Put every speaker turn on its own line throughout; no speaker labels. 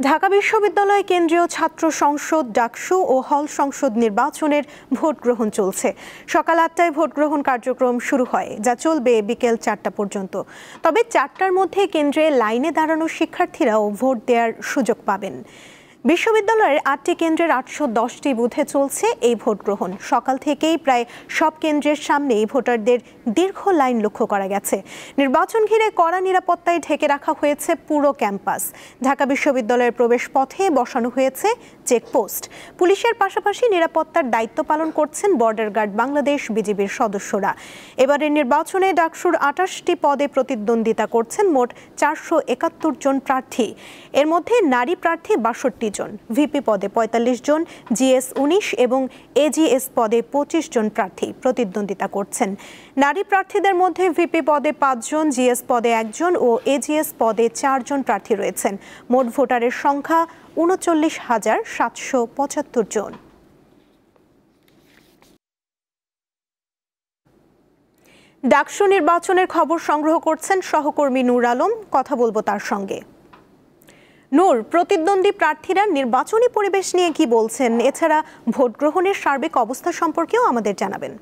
ঢাকা বিশ্ববিদ্যালয় কেন্দ্রীয় ছাত্র সংসদ ডাকসু ও হল সংসদ নির্বাচনের ভোট গ্রহণ চলছে। সকাল ৮টায় ভোট গ্রহণ কার্যক্রম শুরু হয়, যা চলবে বিকেল ৪টা পর্যন্ত। তবে ৪টার মধ্যে কেন্দ্রে লাইনে দাঁড়ানো শিক্ষার্থীরাও ভোট দেওয়ার সুযোগ পাবেন। বিশ্ববিদ্যালয়ের ৮টি কেন্দ্রের ৮১০টি বুথে চলছে এই ভোট গ্রহণ। সকাল থেকেই প্রায় সব কেন্দ্রের সামনেই ভোটারদের দীর্ঘ লাইন লক্ষ্য করা গেছে। নির্বাচন ঘিরে কড়া নিরাপত্তায় ঢেকে রাখা হয়েছে পুরো ক্যাম্পাস। ঢাকা বিশ্ববিদ্যালয়ের প্রবেশ পথে বসানো হয়েছে চেকপোস্ট। পুলিশের পাশাপাশি নিরাপত্তার দায়িত্ব পালন করছেন বর্ডার গার্ড বাংলাদেশ, বিজিবির সদস্যরা। এবারের নির্বাচনে ডাকসুর ২৮টি পদে প্রতিদ্বন্দ্বিতা করছেন মোট ৪৭১ জন প্রার্থী। এর মধ্যে নারী প্রার্থী ৬২ জন, ভিপি পদে ৪৫ জন, জিএস ১৯ এবং এজিএস পদে ২৫ জন প্রার্থী প্রতিদ্বন্দ্বিতা করছেন। নারী প্রার্থীদের মধ্যে ভিপি পদে ৫ জন, জিএস পদে ১ জন ও এজিএস পদে ৪ জন প্রার্থী রয়েছেন। মোট ভোটারের সংখ্যা ৩৯,৭৭৫ জন। ডাকসু নির্বাচনের খবর সংগ্রহ করছেন সহকর্মী নূর আলম, কথা বলবো তার সঙ্গে। নূর, প্রতিদ্বন্দ্বী প্রার্থীরা নির্বাচনী পরিবেশ নিয়ে কি বলছেন? এছাড়া ভোট গ্রহণের সার্বিক অবস্থা সম্পর্কেও আমাদের জানাবেন।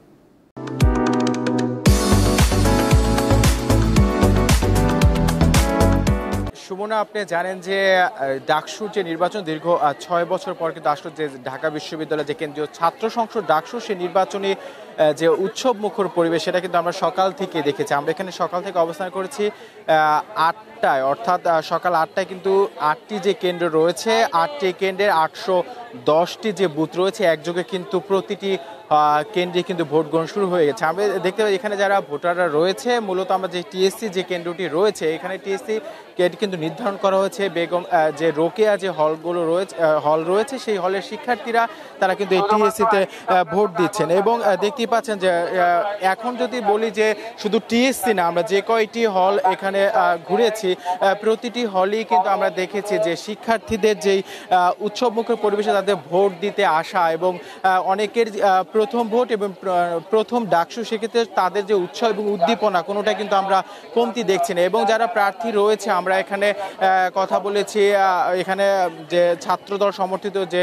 সুমনা, আপনি জানেন যে ডাকসুর যে নির্বাচন দীর্ঘ ৬ বছর পর কিন্তু আসলে যে ঢাকা বিশ্ববিদ্যালয়ের যে কেন্দ্রীয় ছাত্র সংসদ ডাকসু সেই নির্বাচনী যে উৎসব মুখর পরিবেশ সেটা কিন্তু আমরা সকাল থেকে দেখেছি। আমরা এখানে সকাল থেকে অবস্থান করেছি ৮টায়, অর্থাৎ সকাল ৮টায় কিন্তু ৮টি যে কেন্দ্র রয়েছে, ৮টি কেন্দ্রের ৮১০টি যে বুথ রয়েছে একযোগে কিন্তু প্রতিটি কেন্দ্রে কিন্তু ভোট গ্রহণ শুরু হয়ে গেছে। আমরা দেখতে পাই এখানে যারা ভোটাররা রয়েছে, মূলত আমরা যে টিএসসি যে কেন্দ্রটি রয়েছে, এখানে টিএসসি কিন্তু নির্ধারণ করা হয়েছে বেগম যে রোকেয়া যে হল রয়েছে সেই হলের শিক্ষার্থীরা তারা কিন্তু এই টিএসসিতে ভোট দিচ্ছেন। এবং দেখতেই পাচ্ছেন যে এখন যদি বলি যে শুধু টিএসসি না, আমরা যে কয়টি হল এখানে ঘুরেছি প্রতিটি হলেই কিন্তু আমরা দেখেছি যে শিক্ষার্থীদের যেই উৎসবমুখর পরিবেশে তাদের ভোট দিতে আসা এবং অনেকের প্রথম ভোট এবং প্রথম ডাকসু, সেক্ষেত্রে তাদের যে উৎসাহ এবং উদ্দীপনা কোনোটা কিন্তু আমরা কমতি দেখছি না। এবং যারা প্রার্থী রয়েছে আমরা এখানে কথা বলেছি, এখানে যে ছাত্রদল সমর্থিত যে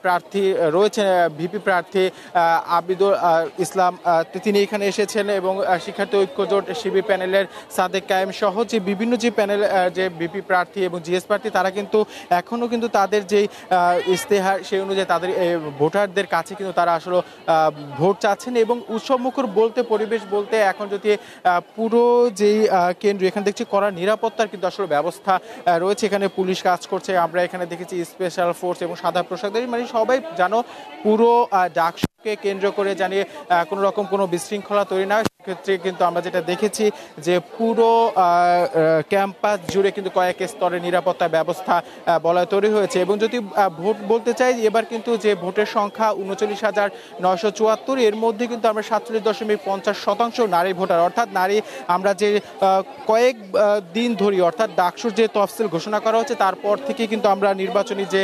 প্রার্থী রয়েছে ভিপি প্রার্থী আবিদুল ইসলাম, তিনি এখানে এসেছেন এবং শিক্ষার্থী ঐক্যজোট শিবির প্যানেলের সাদেক কায়েম সহ যে বিভিন্ন যে প্যানেল যে ভিপি প্রার্থী এবং জিএস প্রার্থী তারা কিন্তু এখনও কিন্তু তাদের যেই ইশতেহার সেই অনুযায়ী তাদের ভোটারদের কাছে কিন্তু তারা আসলে ভোট চাচ্ছেন। এবং উৎসবমুখর বলতে পরিবেশ বলতে এখন যদি পুরো যেই কেন্দ্র এখানে দেখছি কড়া নিরাপত্তার কিন্তু আসলে ব্যবস্থা রয়েছে। এখানে পুলিশ কাজ করছে, আমরা এখানে দেখেছি স্পেশাল ফোর্স এবং সাদা পোশাকধারী, মানে সবাই জানো পুরো ডাকসুকে কেন্দ্র করে জানিয়ে কোনো রকম কোনো বিশৃঙ্খলা তৈরি না। সেক্ষেত্রে কিন্তু আমরা যেটা দেখেছি যে পুরো ক্যাম্পাস জুড়ে কিন্তু কয়েক স্তরের নিরাপত্তা ব্যবস্থা বলয় তৈরি হয়েছে। এবং যদি ভোট বলতে চাই, এবার কিন্তু যে ভোটের সংখ্যা ৩৯,৯৭৪, এর মধ্যে কিন্তু আমরা ৪৭.৫০% নারী ভোটার, অর্থাৎ নারী। আমরা যে কয়েক দিন ধরে অর্থাৎ ডাকসুর যে তফসিল ঘোষণা করা হচ্ছে তারপর থেকে কিন্তু আমরা নির্বাচনী যে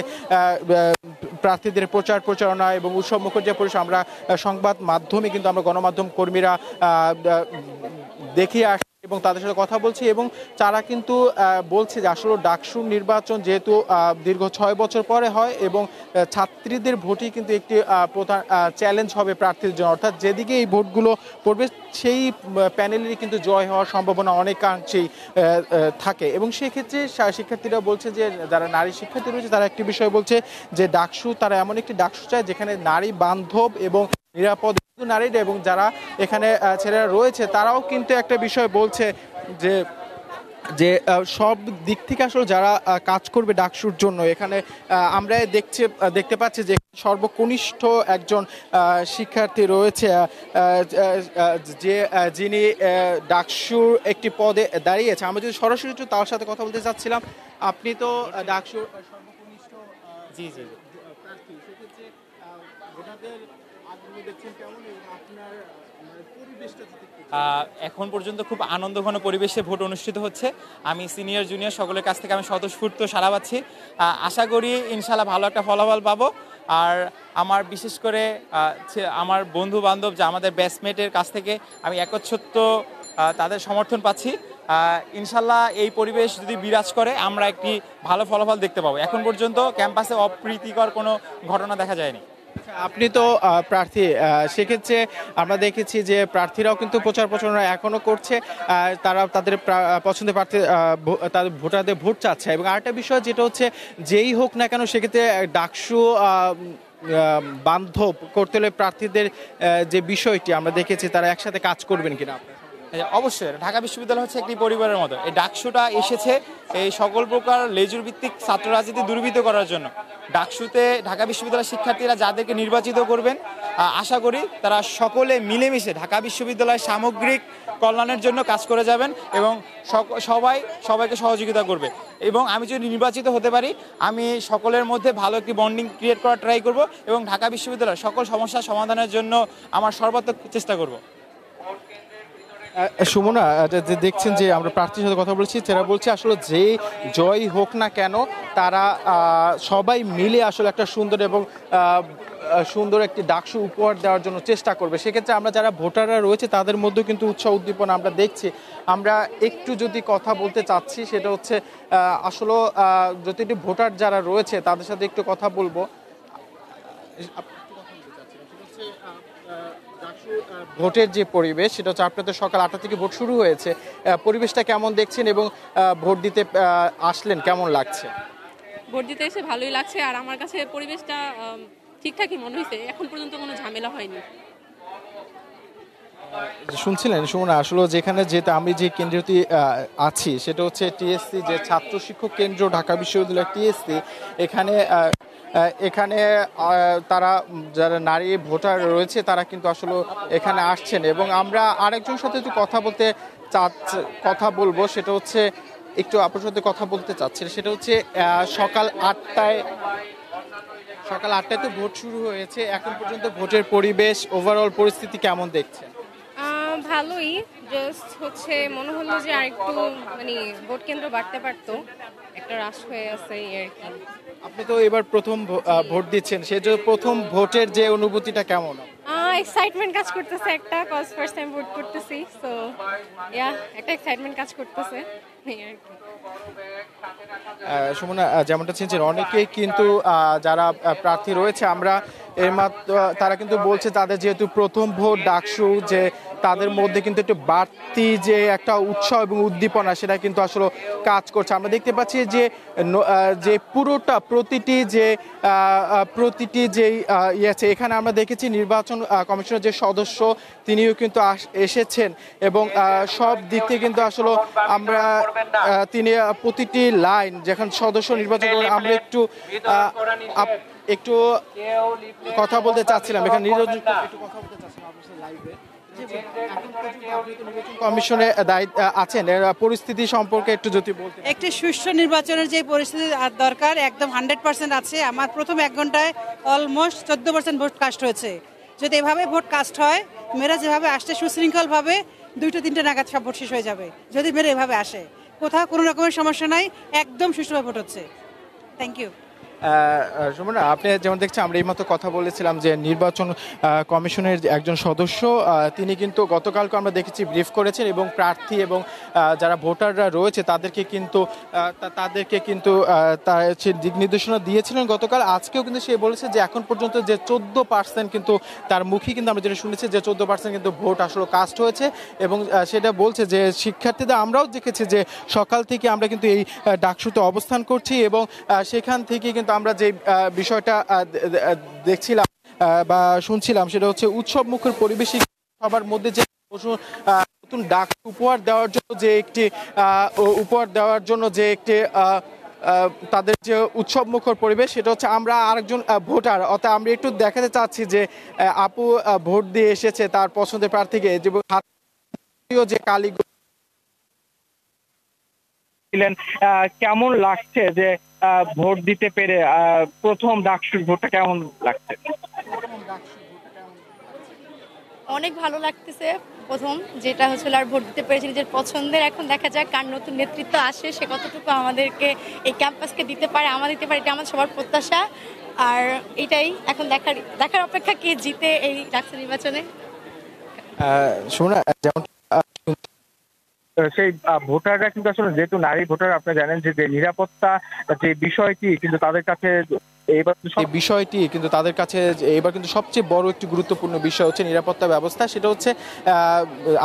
প্রার্থীদের প্রচারণা এবং উৎসবমুখর যে পরিবেশ আমরা সংবাদ মাধ্যমে কিন্তু আমরা গণমাধ্যম কর্মীরা দেখিয়ে আসছি এবং তাদের সাথে কথা বলছি। এবং তারা কিন্তু বলছে যে আসলে ডাকসুর নির্বাচন যেহেতু দীর্ঘ ৬ বছর পরে হয় এবং ছাত্রীদের ভোটই কিন্তু একটি প্রধান চ্যালেঞ্জ হবে প্রার্থীর জন্য, অর্থাৎ যেদিকে এই ভোটগুলো পড়বে সেই প্যানেলেরই কিন্তু জয় হওয়ার সম্ভাবনা অনেকাংশেই থাকে। এবং সেক্ষেত্রে শিক্ষার্থীরা বলছে যে যারা নারী শিক্ষার্থী রয়েছে তারা একটি বিষয় বলছে যে ডাকসু, তারা এমন একটি ডাকসু চায় যেখানে নারী বান্ধব এবং নিরাপদ নারীরা, এবং যারা এখানে ছেলেরা রয়েছে তারাও কিন্তু একটা বিষয় বলছে যে যে সব দিক থেকে আসলে যারা কাজ করবে ডাকসুর জন্য এখানে আমরা দেখতে পাচ্ছি যে সর্বকনিষ্ঠ একজন শিক্ষার্থী রয়েছে যিনি ডাকসুর একটি পদে দাঁড়িয়েছে। আমরা যদি সরাসরি একটু তার সাথে কথা বলতে চাচ্ছিলাম। আপনি তো ডাকসুর সর্বকনিষ্ঠ প্রার্থী, সেক্ষেত্রে ভোটারদের আগ্রহ দেখছেন কেমন এবং আপনার পরিবেশটা?
এখন পর্যন্ত খুব আনন্দঘন পরিবেশে ভোট অনুষ্ঠিত হচ্ছে। আমি সিনিয়র জুনিয়র সকলের কাছ থেকে আমি স্বতঃস্ফূর্ত সাড়া পাচ্ছি। আশা করি ইনশাল্লাহ ভালো একটা ফলাফল পাবো। আর আমার বিশেষ করে আমার বন্ধু বান্ধব যা আমাদের ব্যাচমেটের কাছ থেকে আমি একচ্ছত্র তাদের সমর্থন পাচ্ছি। ইনশাল্লাহ এই পরিবেশ যদি বিরাজ করে আমরা একটি ভালো ফলাফল দেখতে পাবো। এখন পর্যন্ত ক্যাম্পাসে অপ্রীতিকর কোনো ঘটনা দেখা যায়নি।
আপনি তো প্রার্থী, সেক্ষেত্রে আমরা দেখেছি যে প্রার্থীরাও কিন্তু প্রচার প্রচারণা এখনো করছে, তারা তাদের পছন্দের প্রার্থী তাদের ভোটারদের ভোট চাচ্ছে। এবং আরেকটা বিষয় যেটা হচ্ছে, যেই হোক না কেন সেক্ষেত্রে ডাকসু বান্ধব করতে হলে প্রার্থীদের যে বিষয়টি আমরা দেখেছি, তারা একসাথে কাজ করবেন কিনা।
অবশ্যই ঢাকা বিশ্ববিদ্যালয় হচ্ছে একটি পরিবারের মতো। এই ডাকসুটা এসেছে এই সকল প্রকার লেজুর ভিত্তিক ছাত্র রাজনীতি দুর্বৃত্ত করার জন্য। ডাকসুতে ঢাকা বিশ্ববিদ্যালয়ের শিক্ষার্থীরা যাদেরকে নির্বাচিত করবেন, আশা করি তারা সকলে মিলেমিশে ঢাকা বিশ্ববিদ্যালয়ের সামগ্রিক কল্যাণের জন্য কাজ করে যাবেন এবং সবাইকে সহযোগিতা করবে। এবং আমি যদি নির্বাচিত হতে পারি, আমি সকলের মধ্যে ভালো একটি বন্ডিং ক্রিয়েট করার ট্রাই করব এবং ঢাকা বিশ্ববিদ্যালয়ের সকল সমস্যার সমাধানের জন্য আমার সর্বাত্মক চেষ্টা করব।
সুমনা, যে দেখছেন যে আমরা প্রার্থীর সাথে কথা বলছি, তারা বলছে আসলে যে জয় হোক না কেন তারা সবাই মিলে আসলে একটা সুন্দর একটি ডাকসু উপহার দেওয়ার জন্য চেষ্টা করবে। সেক্ষেত্রে আমরা যারা ভোটাররা রয়েছে তাদের মধ্যেও কিন্তু উৎসাহ উদ্দীপনা আমরা দেখছি। আমরা একটু যদি কথা বলতে চাচ্ছি, সেটা হচ্ছে আসলে যদি ভোটার যারা রয়েছে তাদের সাথে একটু কথা বলবো। ভোটের যে পরিবেশ, সেটা হচ্ছে আপনাদের সকাল 8টা থেকে ভোট শুরু হয়েছে, পরিবেশটা কেমন দেখছেন এবং ভোট দিতে আসলেন কেমন লাগছে?
ভোট দিতে এসে ভালোই লাগছে, আর আমার কাছে পরিবেশটা ঠিকঠাকই মনে হয়েছে, এখন পর্যন্ত কোনো ঝামেলা হয়নি।
শুনছিলেন সুমনা, আসলে যেটা আমি যে কেন্দ্রটি আছি সেটা হচ্ছে টিএসসি, যে ছাত্র শিক্ষক কেন্দ্র ঢাকা বিশ্ববিদ্যালয় টিএসসি। এখানে তারা যারা নারী ভোটার রয়েছে তারা কিন্তু আসলে এখানে আসছেন। এবং আমরা আরেকজন সাথে একটু কথা বলবো, সেটা হচ্ছে একটু আপনার সাথে কথা বলতে চাচ্ছি, সেটা হচ্ছে সকাল 8টায় তো ভোট শুরু হয়েছে। এখন পর্যন্ত ভোটের পরিবেশ, ওভারঅল পরিস্থিতি কেমন দেখছেন?
ভালোই, জাস্ট হচ্ছে মনে হলো যে আরেকটু ভোট কেন্দ্র বাড়তে পারতো, একটা রাশ হয়ে আছে আর কি।
আপনি তো এবার প্রথম ভোট দিচ্ছেন, সেই যে প্রথম ভোটের যে অনুভূতিটা কেমন?
এক্সাইটমেন্ট কাজ করতেছে একটা, কজ ফার্স্ট টাইম ভোট করতেছি, সো একটা এক্সাইটমেন্ট কাজ করতেছে আর কি।
সুমনা, যেমনটা চিনছেন অনেকেই কিন্তু যারা প্রার্থী রয়েছে, আমরা তারা কিন্তু বলছে তাদের যেহেতু প্রথম ভোট ডাকসু, যে তাদের মধ্যে কিন্তু একটু বাড়তি যে একটা উৎসাহ এবং উদ্দীপনা সেটা কিন্তু আসলে কাজ করছে। আমরা দেখতে পাচ্ছি যে পুরোটা প্রতিটি যে আছে, এখানে আমরা দেখেছি নির্বাচন কমিশনের যে সদস্য তিনিও কিন্তু এসেছেন এবং সব দিক থেকে কিন্তু আসলে তিনি প্রতিটি লাইন যেখানে সদস্য নির্বাচন করেন, আমরা একটু কথা বলতে চাচ্ছিলাম এখানে নির্বাচন কমিশনে আছেন, পরিস্থিতি সম্পর্কে একটু যদি বলতে।
একটি সুষ্ঠু নির্বাচনের যে পরিস্থিতি দরকার একদম 100% আছে। আমার প্রথম 1 ঘন্টায় অলমোস্ট 14% ভোট কাস্ট হয়েছে। যদি এভাবে ভোট কাস্ট হয়, মেয়েরা যেভাবে আসছে সুশৃঙ্খলভাবে 2টা-3টা নাগাদ সব ভোট শেষ হয়ে যাবে। যদি মেয়েরা এভাবে আসে, কোথাও কোনো রকমের সমস্যা নাই, একদম সুষ্ঠুভাবে ভোট হচ্ছে। Thank you.
সুমনা, আপনি যেমন দেখছেন, আমরা এইমাত্র কথা বলেছিলাম যে নির্বাচন কমিশনের একজন সদস্য, তিনি কিন্তু গতকালকে আমরা দেখেছি ব্রিফ করেছেন এবং প্রার্থী এবং যারা ভোটাররা রয়েছে তাদেরকে কিন্তু দিক নির্দেশনা দিয়েছিলেন গতকাল। আজকেও কিন্তু সে বলেছে যে এখন পর্যন্ত যে 14% কিন্তু তার মুখে কিন্তু আমরা যেটা শুনেছি যে 14% কিন্তু ভোট আসলে কাস্ট হয়েছে। এবং সেটা বলছে যে শিক্ষার্থীদের, আমরাও দেখেছি যে সকাল থেকে আমরা কিন্তু এই ডাকসুতে অবস্থান করছি এবং সেখান থেকে কিন্তু আমরা যে বিষয়টা দেখছিলাম বা শুনছিলাম, সেটা হচ্ছে উৎসব মুখর পরিবেশে সবার মধ্যে যে নতুন ডাক উপহার দেওয়ার জন্য যে একটি তাদের যে উৎসব মুখর পরিবেশ, সেটা হচ্ছে আমরা আরেকজন ভোটার, অর্থাৎ আমরা একটু দেখাতে চাচ্ছি যে আপু ভোট দিয়ে এসেছে তার পছন্দের প্রার্থীকে, যে কালী
কেমন লাগছে যে ভোট দিতে পেরে, প্রথম ডাকসুর ভোটটা কেমন লাগছে?
অনেক ভালো লাগতেছে। প্রথম যেটা হচ্ছিল আর ভোট দিতে পেরেছি নিজের পছন্দের। এখন দেখা যাক কার নতুন নেতৃত্ব আসে, সে কতটুকু আমাদেরকে এই ক্যাম্পাসকে দিতে পারে, দিতে পারে, এটা আমার সবার প্রত্যাশা। আর এটাই এখন দেখার অপেক্ষা কে জিতে এই ডাকসু নির্বাচনে।
শোনা, যেমন
সেই ভোটাররা কিন্তু আসলে যেহেতু নারী ভোটার, আপনি জানেন যে নিরাপত্তা যে বিষয়টি কিন্তু তাদের কাছে এবার
এই বিষয়টি কিন্তু তাদের কাছে এবার কিন্তু সবচেয়ে বড় একটি গুরুত্বপূর্ণ বিষয় হচ্ছে নিরাপত্তা ব্যবস্থা। সেটা হচ্ছে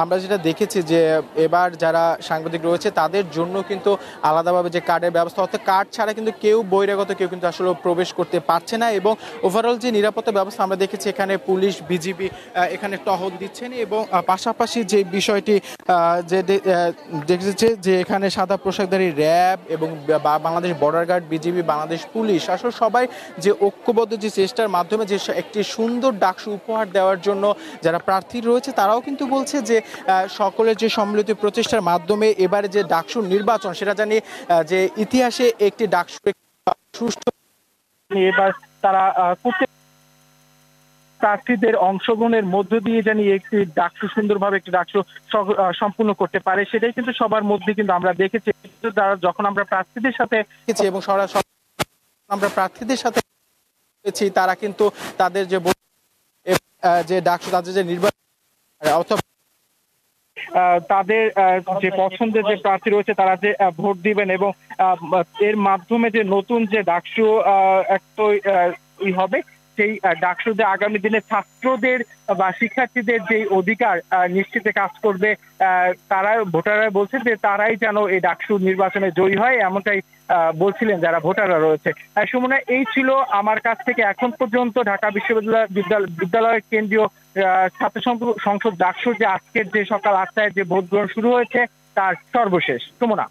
আমরা যেটা দেখেছি যে এবার যারা সাংবাদিক রয়েছে তাদের জন্য কিন্তু আলাদাভাবে যে কার্ডের ব্যবস্থা, অর্থাৎ কার্ড ছাড়া কিন্তু কেউ বহিরাগত কেউ কিন্তু আসলে প্রবেশ করতে পারছে না। এবং ওভারঅল যে নিরাপত্তা ব্যবস্থা আমরা দেখেছি, এখানে পুলিশ বিজিবি এখানে টহল দিচ্ছেন এবং পাশাপাশি যে বিষয়টি যে দেখেছে যে এখানে সাদা পোশাকধারী র্যাব এবং Bangladesh border guard, BGB, Bangladesh police আসলে সবাই যে ঐক্যবদ্ধ যে চেষ্টার মাধ্যমে যে একটি সুন্দর ডাকসু উপহার দেওয়ার জন্য যারা প্রার্থী রয়েছে তারাও কিন্তু বলছে যে সকলের যে সম্মিলিত প্রচেষ্টার মাধ্যমে এবারে যে ডাকসুর নির্বাচন সেটা জানি যে ইতিহাসে একটি ডাকসু সুষ্ঠু
এবার তারা করতে প্রার্থীদের অংশগ্রহণের মধ্য দিয়ে জানি একটি ডাকসু সুন্দরভাবে একটি ডাকসু সম্পূর্ণ করতে পারে, সেটাই কিন্তু সবার মধ্যে কিন্তু আমরা দেখেছি। যখন আমরা প্রার্থীদের সাথে
এবং আমরা প্রার্থীদের সাথে তারা কিন্তু তাদের যে ডাকসু তাদের যে নির্বাচন অথবা
তাদের যে পছন্দের যে প্রার্থী রয়েছে তারা যে ভোট দিবেন এবং এর মাধ্যমে যে নতুন যে ডাকসু হবে, সেই ডাকসুতে আগামী দিনে ছাত্রদের বা শিক্ষার্থীদের যে অধিকার নিশ্চিতে কাজ করবে। তারা ভোটাররা বলছে যে তারাই যেন এই ডাকসু নির্বাচনে জয়ী হয়, এমনটাই বলছিলেন যারা ভোটাররা রয়েছে। সুমনা, এই ছিল আমার কাছ থেকে এখন পর্যন্ত ঢাকা বিশ্ববিদ্যালয়ের কেন্দ্রীয় ছাত্র সংসদ ডাকসুর যে আজকের যে সকাল 8টায় যে ভোট গ্রহণ শুরু হয়েছে তার সর্বশেষ। সুমনা।